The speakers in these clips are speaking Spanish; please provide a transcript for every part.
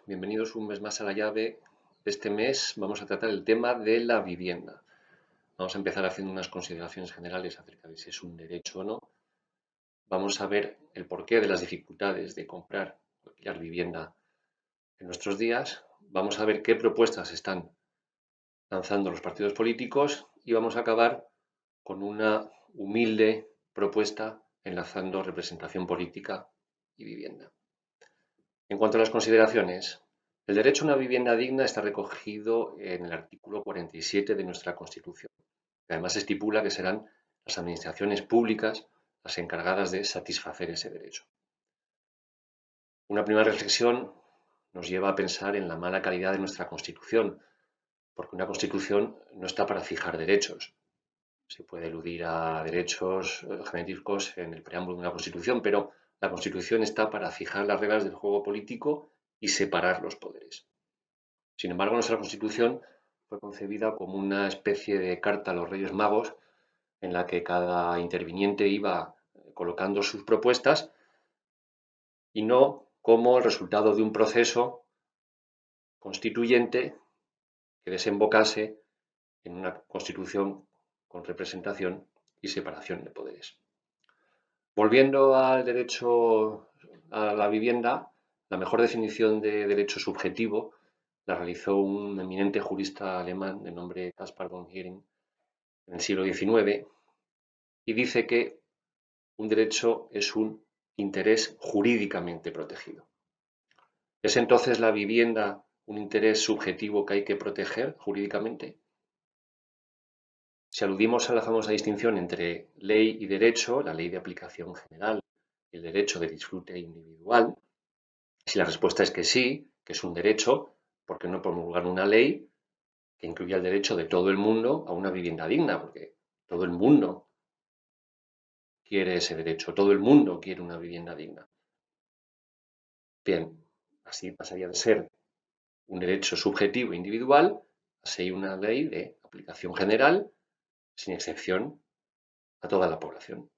bienvenidos un mes más a la llave. Este mes vamos a tratar el tema de la vivienda. Vamos a empezar haciendo unas consideraciones generales acerca de si es un derecho o no. Vamos a ver el porqué de las dificultades de comprar o alquilar vivienda en nuestros días. Vamos a ver qué propuestas están lanzando los partidos políticos y vamos a acabar con una humilde propuesta enlazando representación política y vivienda. En cuanto a las consideraciones, el derecho a una vivienda digna está recogido en el artículo 47 de nuestra Constitución, que además estipula que serán las administraciones públicas las encargadas de satisfacer ese derecho. Una primera reflexión nos lleva a pensar en la mala calidad de nuestra Constitución, porque una Constitución no está para fijar derechos. Se puede eludir a derechos genéticos en el preámbulo de una Constitución, pero la Constitución está para fijar las reglas del juego político y separar los poderes. Sin embargo, nuestra Constitución fue concebida como una especie de carta a los Reyes Magos en la que cada interviniente iba colocando sus propuestas y no como el resultado de un proceso constituyente que desembocase en una Constitución con representación y separación de poderes. Volviendo al derecho a la vivienda, la mejor definición de derecho subjetivo la realizó un eminente jurista alemán de nombre Caspar von Heering en el siglo XIX y dice que un derecho es un interés jurídicamente protegido. ¿Es entonces la vivienda un interés subjetivo que hay que proteger jurídicamente? Si aludimos a la famosa distinción entre ley y derecho, la ley de aplicación general y el derecho de disfrute individual, si la respuesta es que sí, que es un derecho, ¿por qué no promulgar una ley que incluya el derecho de todo el mundo a una vivienda digna? Porque todo el mundo quiere ese derecho, todo el mundo quiere una vivienda digna. Bien, así pasaría de ser un derecho subjetivo individual a ser una ley de aplicación general, sin excepción a toda la población.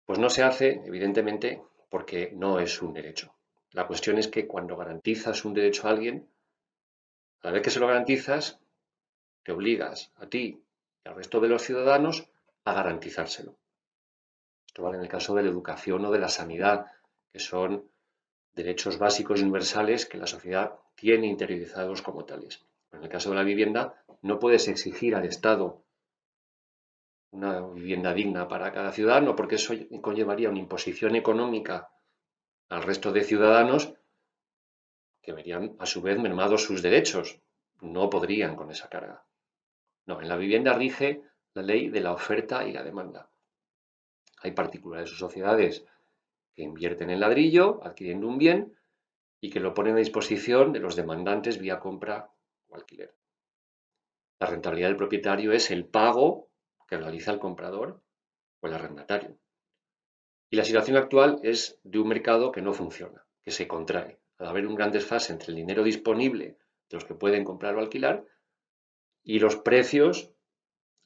Pues no se hace, evidentemente, porque no es un derecho. La cuestión es que cuando garantizas un derecho a alguien, a la vez que se lo garantizas, te obligas a ti y al resto de los ciudadanos a garantizárselo. Esto vale en el caso de la educación o de la sanidad, que son derechos básicos y universales que la sociedad tiene interiorizados como tales. En el caso de la vivienda, no puedes exigir al Estado una vivienda digna para cada ciudadano, porque eso conllevaría una imposición económica al resto de ciudadanos que verían a su vez mermados sus derechos. No podrían con esa carga. No, en la vivienda rige la ley de la oferta y la demanda. Hay particulares o sociedades que invierten en ladrillo, adquiriendo un bien, y que lo ponen a disposición de los demandantes vía compra o alquiler. La rentabilidad del propietario es el pago que realiza el comprador o el arrendatario. Y la situación actual es de un mercado que no funciona, que se contrae. Al haber un gran desfase entre el dinero disponible de los que pueden comprar o alquilar y los precios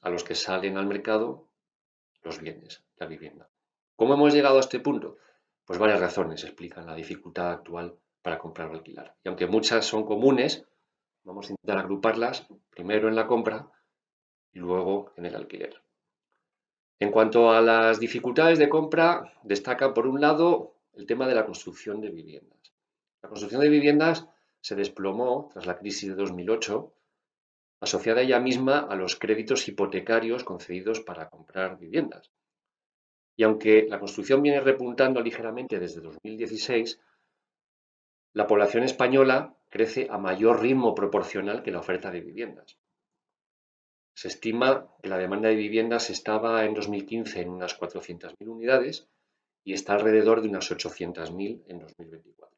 a los que salen al mercado los bienes, la vivienda. ¿Cómo hemos llegado a este punto? Pues varias razones explican la dificultad actual para comprar o alquilar. Y aunque muchas son comunes, vamos a intentar agruparlas primero en la compra y luego en el alquiler. En cuanto a las dificultades de compra, destaca por un lado el tema de la construcción de viviendas. La construcción de viviendas se desplomó tras la crisis de 2008, asociada ella misma a los créditos hipotecarios concedidos para comprar viviendas. Y aunque la construcción viene repuntando ligeramente desde 2016, la población española crece a mayor ritmo proporcional que la oferta de viviendas. Se estima que la demanda de viviendas estaba en 2015 en unas 400.000 unidades y está alrededor de unas 800.000 en 2024.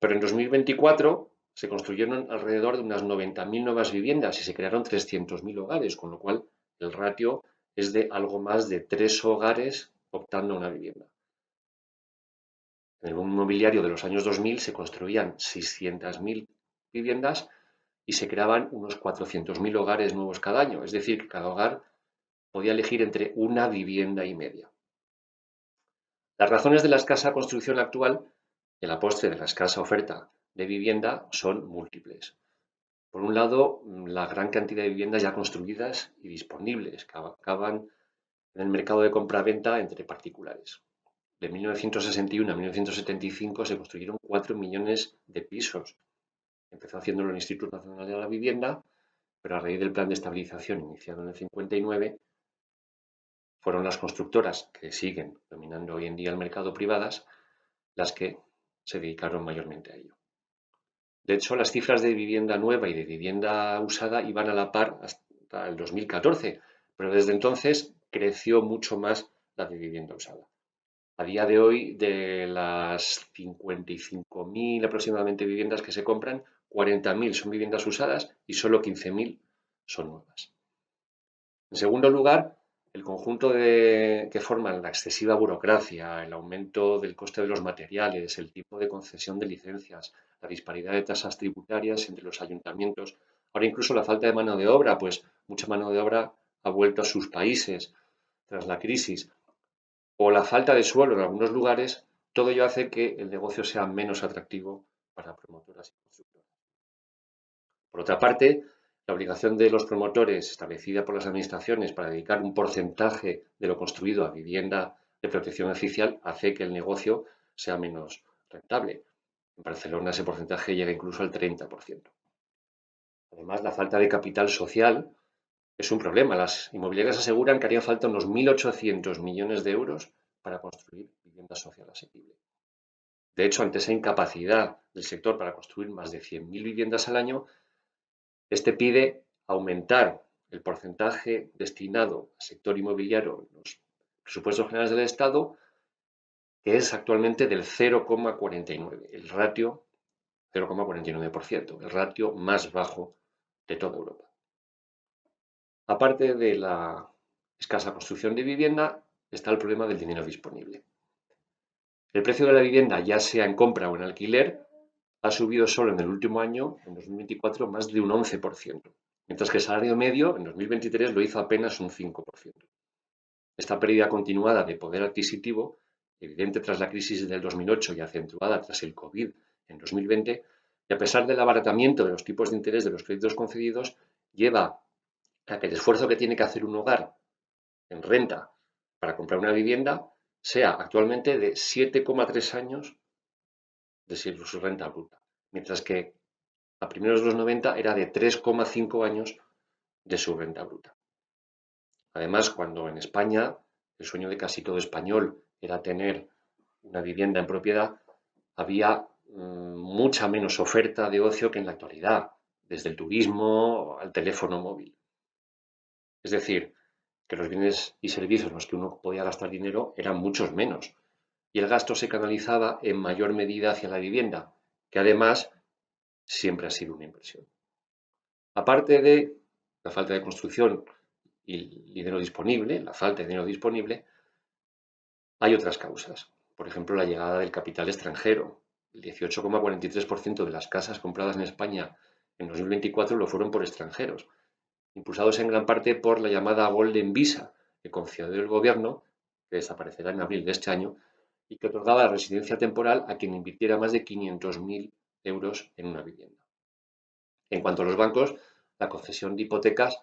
Pero en 2024 se construyeron alrededor de unas 90.000 nuevas viviendas y se crearon 300.000 hogares, con lo cual el ratio es de algo más de 3 hogares optando a una vivienda. En el boom inmobiliario de los años 2000 se construían 600.000 viviendas y se creaban unos 400.000 hogares nuevos cada año, es decir, que cada hogar podía elegir entre una vivienda y media. Las razones de la escasa construcción actual y a la postre de la escasa oferta de vivienda son múltiples. Por un lado, la gran cantidad de viviendas ya construidas y disponibles que acaban en el mercado de compraventa entre particulares. De 1961 a 1975 se construyeron 4 millones de pisos. Empezó haciéndolo el Instituto Nacional de la Vivienda, pero a raíz del plan de estabilización iniciado en el 59, fueron las constructoras que siguen dominando hoy en día el mercado privadas las que se dedicaron mayormente a ello. De hecho, las cifras de vivienda nueva y de vivienda usada iban a la par hasta el 2014, pero desde entonces creció mucho más la de vivienda usada. A día de hoy, de las 55.000 aproximadamente viviendas que se compran, 40.000 son viviendas usadas y solo 15.000 son nuevas. En segundo lugar, el conjunto que forman la excesiva burocracia, el aumento del coste de los materiales, el tipo de concesión de licencias, la disparidad de tasas tributarias entre los ayuntamientos, ahora incluso la falta de mano de obra, pues mucha mano de obra ha vuelto a sus países tras la crisis, o la falta de suelo en algunos lugares, todo ello hace que el negocio sea menos atractivo para promotoras y constructoras. Por otra parte, la obligación de los promotores establecida por las administraciones para dedicar un porcentaje de lo construido a vivienda de protección oficial hace que el negocio sea menos rentable. En Barcelona ese porcentaje llega incluso al 30%. Además, la falta de capital social es un problema. Las inmobiliarias aseguran que harían falta unos 1.800 millones de euros para construir vivienda social asequible. De hecho, ante esa incapacidad del sector para construir más de 100.000 viviendas al año, este pide aumentar el porcentaje destinado al sector inmobiliario en los presupuestos generales del Estado, que es actualmente del 0,49, el ratio 0,49%, el ratio más bajo de toda Europa. Aparte de la escasa construcción de vivienda, está el problema del dinero disponible. El precio de la vivienda, ya sea en compra o en alquiler, ha subido solo en el último año, en 2024, más de un 11%, mientras que el salario medio en 2023 lo hizo apenas un 5%. Esta pérdida continuada de poder adquisitivo, evidente tras la crisis del 2008 y acentuada tras el COVID en 2020, y a pesar del abaratamiento de los tipos de interés de los créditos concedidos, lleva a que el esfuerzo que tiene que hacer un hogar en renta para comprar una vivienda sea actualmente de 7,3 años de su renta bruta, mientras que a primeros de los 90 era de 3,5 años de su renta bruta. Además, cuando en España el sueño de casi todo español era tener una vivienda en propiedad, había mucha menos oferta de ocio que en la actualidad, desde el turismo al teléfono móvil. Es decir, que los bienes y servicios en los que uno podía gastar dinero eran muchos menos y el gasto se canalizaba en mayor medida hacia la vivienda, que además siempre ha sido una inversión. Aparte de la falta de construcción y el dinero disponible, la falta de dinero disponible, hay otras causas. Por ejemplo, la llegada del capital extranjero. El 18,43% de las casas compradas en España en 2024 lo fueron por extranjeros, impulsados en gran parte por la llamada Golden Visa, que concedió el gobierno, que desaparecerá en abril de este año, y que otorgaba residencia temporal a quien invirtiera más de 500.000 euros en una vivienda. En cuanto a los bancos, la concesión de hipotecas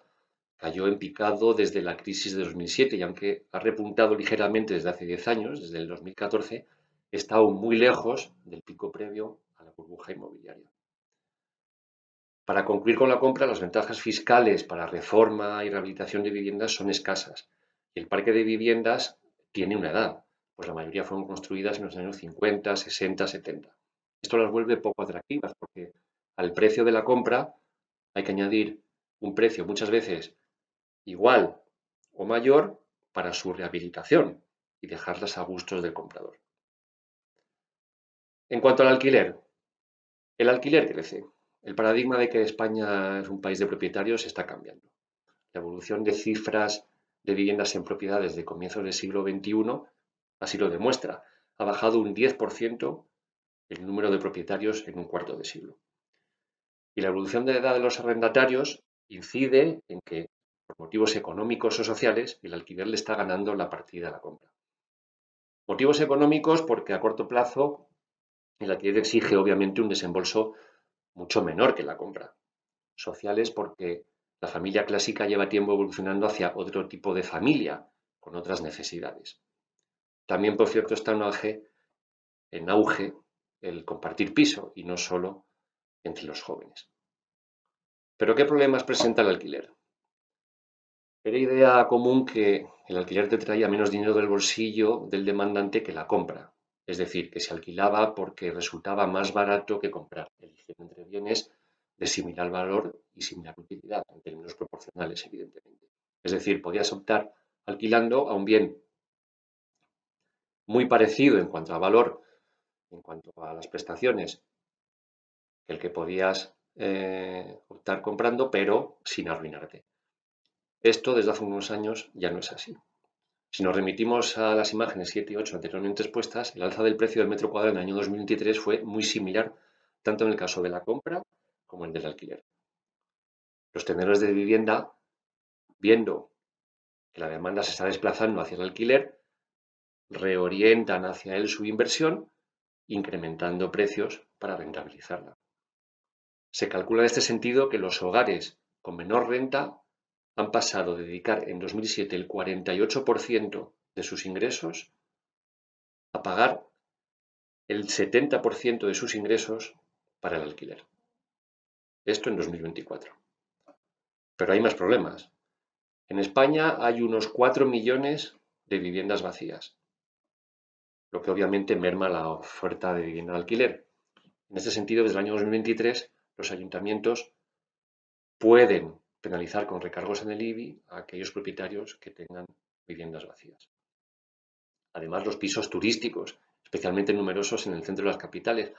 cayó en picado desde la crisis de 2007 y aunque ha repuntado ligeramente desde hace 10 años, desde el 2014, está aún muy lejos del pico previo a la burbuja inmobiliaria. Para concluir con la compra, las ventajas fiscales para reforma y rehabilitación de viviendas son escasas y el parque de viviendas tiene una edad, pues la mayoría fueron construidas en los años 50, 60, 70. Esto las vuelve poco atractivas porque al precio de la compra hay que añadir un precio muchas veces igual o mayor para su rehabilitación y dejarlas a gustos del comprador. En cuanto al alquiler, el alquiler crece. El paradigma de que España es un país de propietarios está cambiando. La evolución de cifras de viviendas en propiedad desde comienzos del siglo XXI así lo demuestra. Ha bajado un 10% el número de propietarios en un cuarto de siglo. Y la evolución de la edad de los arrendatarios incide en que, por motivos económicos o sociales, el alquiler le está ganando la partida a la compra. Motivos económicos porque a corto plazo El alquiler exige, obviamente, un desembolso mucho menor que la compra. Sociales porque la familia clásica lleva tiempo evolucionando hacia otro tipo de familia, con otras necesidades. También, por cierto, está en auge el compartir piso y no solo entre los jóvenes. ¿Pero qué problemas presenta el alquiler? Era idea común que el alquiler te traía menos dinero del bolsillo del demandante que la compra. Es decir, que se alquilaba porque resultaba más barato que comprar, eligiendo entre bienes de similar valor y similar utilidad, en términos proporcionales, evidentemente. Es decir, podías optar alquilando a un bien muy parecido en cuanto a valor, en cuanto a las prestaciones, que el que podías optar comprando, pero sin arruinarte. Esto desde hace unos años ya no es así. Si nos remitimos a las imágenes 7 y 8 anteriormente expuestas, el alza del precio del metro cuadrado en el año 2023 fue muy similar tanto en el caso de la compra como en el del alquiler. Los tenedores de vivienda, viendo que la demanda se está desplazando hacia el alquiler, reorientan hacia él su inversión, incrementando precios para rentabilizarla. Se calcula en este sentido que los hogares con menor renta han pasado de dedicar en 2007 el 48% de sus ingresos a pagar el 70% de sus ingresos para el alquiler. Esto en 2024. Pero hay más problemas. En España hay unos 4 millones de viviendas vacías, lo que obviamente merma la oferta de vivienda de alquiler. En este sentido, desde el año 2023, los ayuntamientos pueden penalizar con recargos en el IBI a aquellos propietarios que tengan viviendas vacías. Además, los pisos turísticos, especialmente numerosos en el centro de las capitales,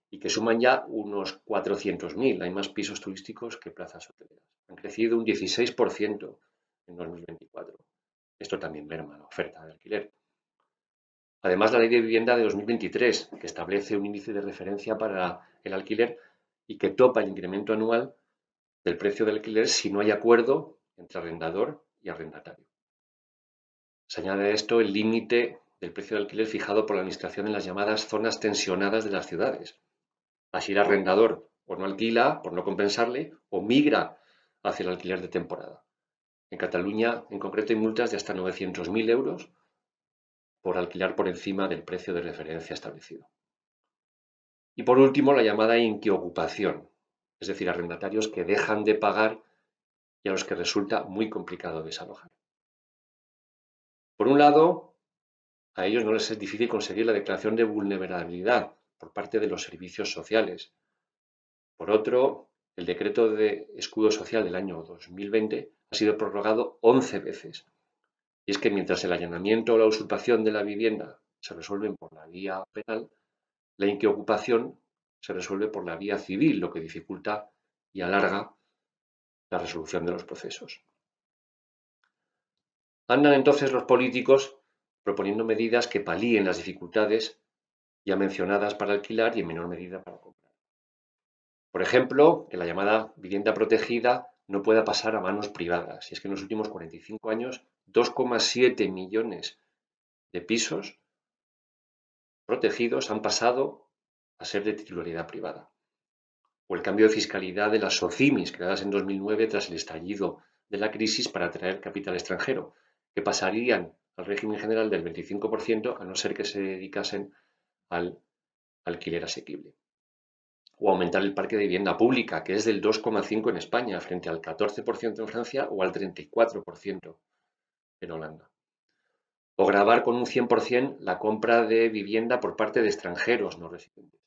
y que suman ya unos 400.000. Hay más pisos turísticos que plazas hoteleras. Han crecido un 16% en 2024. Esto también merma la oferta de alquiler. Además, la Ley de Vivienda de 2023, que establece un índice de referencia para el alquiler y que topa el incremento anual del precio del alquiler si no hay acuerdo entre arrendador y arrendatario. Se añade a esto el límite del precio del alquiler fijado por la Administración en las llamadas zonas tensionadas de las ciudades. Así el arrendador o no alquila por no compensarle o migra hacia el alquiler de temporada. En Cataluña, en concreto, hay multas de hasta 900.000 euros por alquilar por encima del precio de referencia establecido. Y por último, la llamada inquiocupación, es decir, arrendatarios que dejan de pagar y a los que resulta muy complicado desalojar. Por un lado, a ellos no les es difícil conseguir la declaración de vulnerabilidad por parte de los servicios sociales. Por otro, el decreto de escudo social del año 2020 ha sido prorrogado 11 veces. Y es que mientras el allanamiento o la usurpación de la vivienda se resuelven por la vía penal, la inquiocupación se resuelve por la vía civil, lo que dificulta y alarga la resolución de los procesos. Andan entonces los políticos proponiendo medidas que palíen las dificultades ya mencionadas para alquilar y en menor medida para comprar. Por ejemplo, que la llamada vivienda protegida no pueda pasar a manos privadas. Y es que en los últimos 45 años, 2,7 millones de pisos protegidos han pasado a ser de titularidad privada. O el cambio de fiscalidad de las SOCIMIs, creadas en 2009 tras el estallido de la crisis para atraer capital extranjero, que pasarían al régimen general del 25% a no ser que se dedicasen al alquiler asequible. O aumentar el parque de vivienda pública, que es del 2,5% en España, frente al 14% en Francia o al 34% en Holanda. O gravar con un 100% la compra de vivienda por parte de extranjeros no residentes.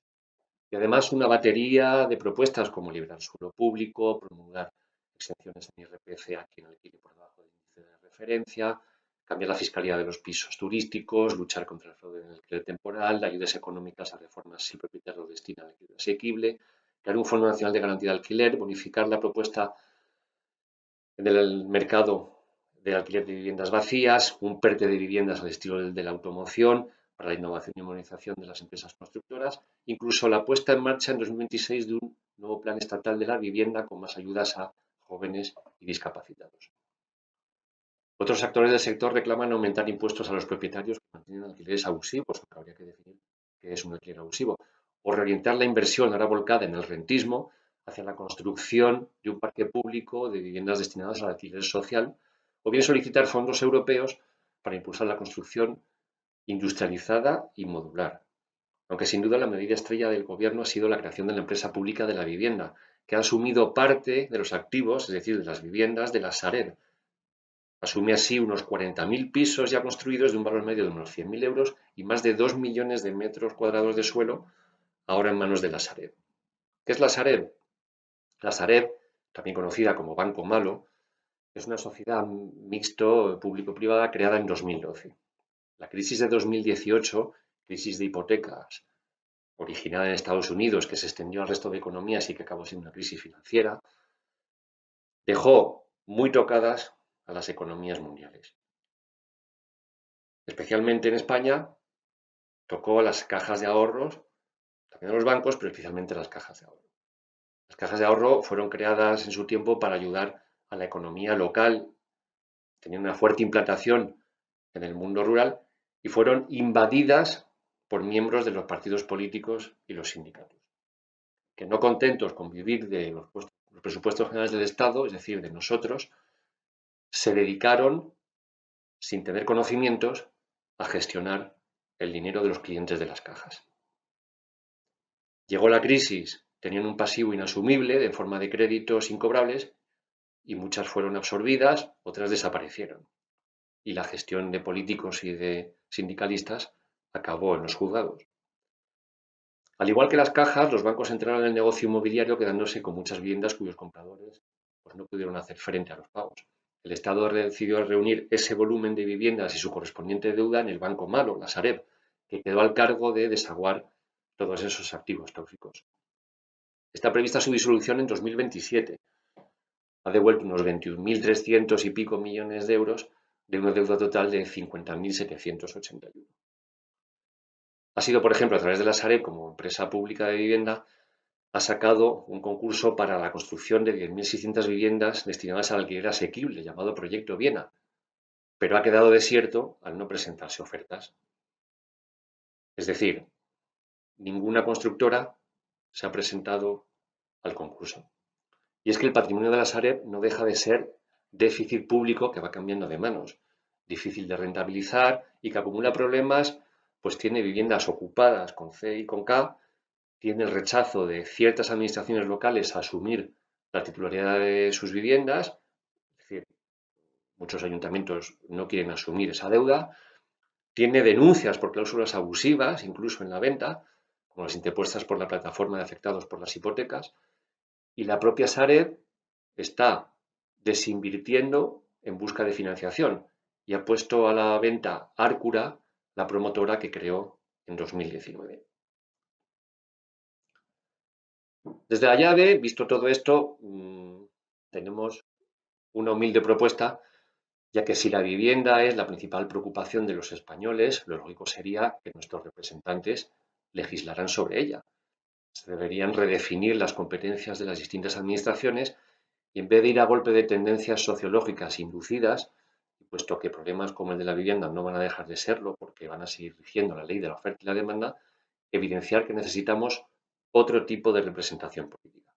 Y además una batería de propuestas como liberar suelo público, promulgar exenciones en IRPF a quien alquile por debajo del índice de referencia, cambiar la fiscalidad de los pisos turísticos, luchar contra el fraude en el alquiler temporal, ayudas económicas a reformas si el propietario lo destina al alquiler asequible, crear un Fondo Nacional de Garantía de Alquiler, bonificar la propuesta del mercado de alquiler de viviendas vacías, un PERTE de viviendas al estilo del de la automoción para la innovación y modernización de las empresas constructoras, incluso la puesta en marcha en 2026 de un nuevo plan estatal de la vivienda con más ayudas a jóvenes y discapacitados. Otros actores del sector reclaman aumentar impuestos a los propietarios que mantienen alquileres abusivos, aunque habría que definir qué es un alquiler abusivo, o reorientar la inversión ahora volcada en el rentismo hacia la construcción de un parque público de viviendas destinadas al alquiler social, o bien solicitar fondos europeos para impulsar la construcción industrializada y modular. Aunque sin duda la medida estrella del Gobierno ha sido la creación de la empresa pública de la vivienda, que ha asumido parte de los activos, es decir, de las viviendas de la Sareb. Asume así unos 40.000 pisos ya construidos de un valor medio de unos 100.000 euros y más de 2 millones de metros cuadrados de suelo ahora en manos de la Sareb. ¿Qué es la Sareb? La Sareb, también conocida como Banco Malo, es una sociedad mixto público-privada creada en 2012. La crisis de 2018, crisis de hipotecas originada en Estados Unidos, que se extendió al resto de economías y que acabó siendo una crisis financiera, dejó muy tocadas a las economías mundiales. Especialmente en España, tocó a las cajas de ahorros, también a los bancos, pero especialmente a las cajas de ahorro. Las cajas de ahorro fueron creadas en su tiempo para ayudar a la economía local, tenían una fuerte implantación en el mundo rural y fueron invadidas por miembros de los partidos políticos y los sindicatos, que no contentos con vivir de los presupuestos generales del Estado, es decir, de nosotros, se dedicaron, sin tener conocimientos, a gestionar el dinero de los clientes de las cajas. Llegó la crisis, tenían un pasivo inasumible de forma de créditos incobrables y muchas fueron absorbidas, otras desaparecieron. Y la gestión de políticos y de sindicalistas acabó en los juzgados. Al igual que las cajas, los bancos entraron en el negocio inmobiliario quedándose con muchas viviendas cuyos compradores pues, no pudieron hacer frente a los pagos. El Estado decidió reunir ese volumen de viviendas y su correspondiente deuda en el Banco Malo, la Sareb, que quedó al cargo de desaguar todos esos activos tóxicos. Está prevista su disolución en 2027. Ha devuelto unos 21.300 y pico millones de euros de una deuda total de 50.781. Ha sido, por ejemplo, a través de la Sareb, como empresa pública de vivienda, ha sacado un concurso para la construcción de 10.600 viviendas destinadas al alquiler asequible, llamado Proyecto Viena, pero ha quedado desierto al no presentarse ofertas. Es decir, ninguna constructora se ha presentado al concurso. Y es que el patrimonio de la Sareb no deja de ser déficit público que va cambiando de manos, difícil de rentabilizar y que acumula problemas, pues tiene viviendas ocupadas con C y con K, tiene el rechazo de ciertas administraciones locales a asumir la titularidad de sus viviendas, es decir, muchos ayuntamientos no quieren asumir esa deuda, tiene denuncias por cláusulas abusivas, incluso en la venta, como las interpuestas por la plataforma de afectados por las hipotecas, y la propia Sareb está desinvirtiendo en busca de financiación y ha puesto a la venta Arcura, la promotora que creó en 2019. Desde la llave, visto todo esto, tenemos una humilde propuesta, ya que si la vivienda es la principal preocupación de los españoles, lo lógico sería que nuestros representantes legislaran sobre ella. Se deberían redefinir las competencias de las distintas administraciones y en vez de ir a golpe de tendencias sociológicas inducidas, puesto que problemas como el de la vivienda no van a dejar de serlo porque van a seguir rigiendo la ley de la oferta y la demanda, evidenciar que necesitamos otro tipo de representación política.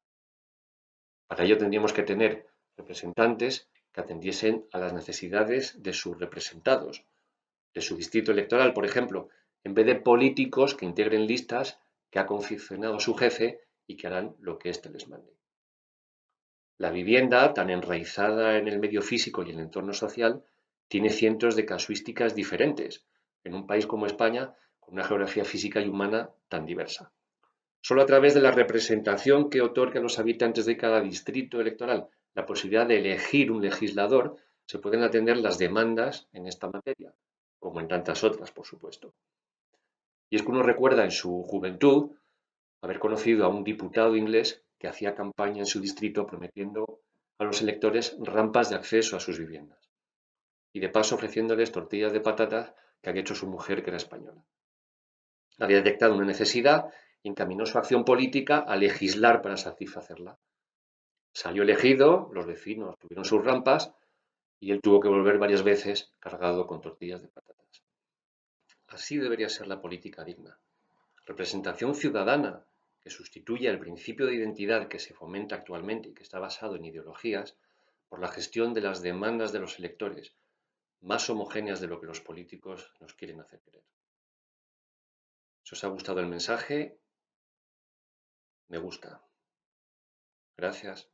Para ello tendríamos que tener representantes que atendiesen a las necesidades de sus representados, de su distrito electoral, por ejemplo, en vez de políticos que integren listas que ha confeccionado su jefe y que harán lo que éste les mande. La vivienda, tan enraizada en el medio físico y en el entorno social, tiene cientos de casuísticas diferentes en un país como España, con una geografía física y humana tan diversa. Solo a través de la representación que otorga a los habitantes de cada distrito electoral la posibilidad de elegir un legislador, se pueden atender las demandas en esta materia, como en tantas otras, por supuesto. Y es que uno recuerda en su juventud haber conocido a un diputado inglés que hacía campaña en su distrito prometiendo a los electores rampas de acceso a sus viviendas y de paso ofreciéndoles tortillas de patatas que había hecho su mujer, que era española. Había detectado una necesidad y encaminó su acción política a legislar para satisfacerla. Salió elegido, los vecinos tuvieron sus rampas y él tuvo que volver varias veces cargado con tortillas de patatas. Así debería ser la política digna. Representación ciudadana, que sustituye el principio de identidad que se fomenta actualmente y que está basado en ideologías por la gestión de las demandas de los electores, más homogéneas de lo que los políticos nos quieren hacer creer. Si os ha gustado el mensaje, me gusta. Gracias.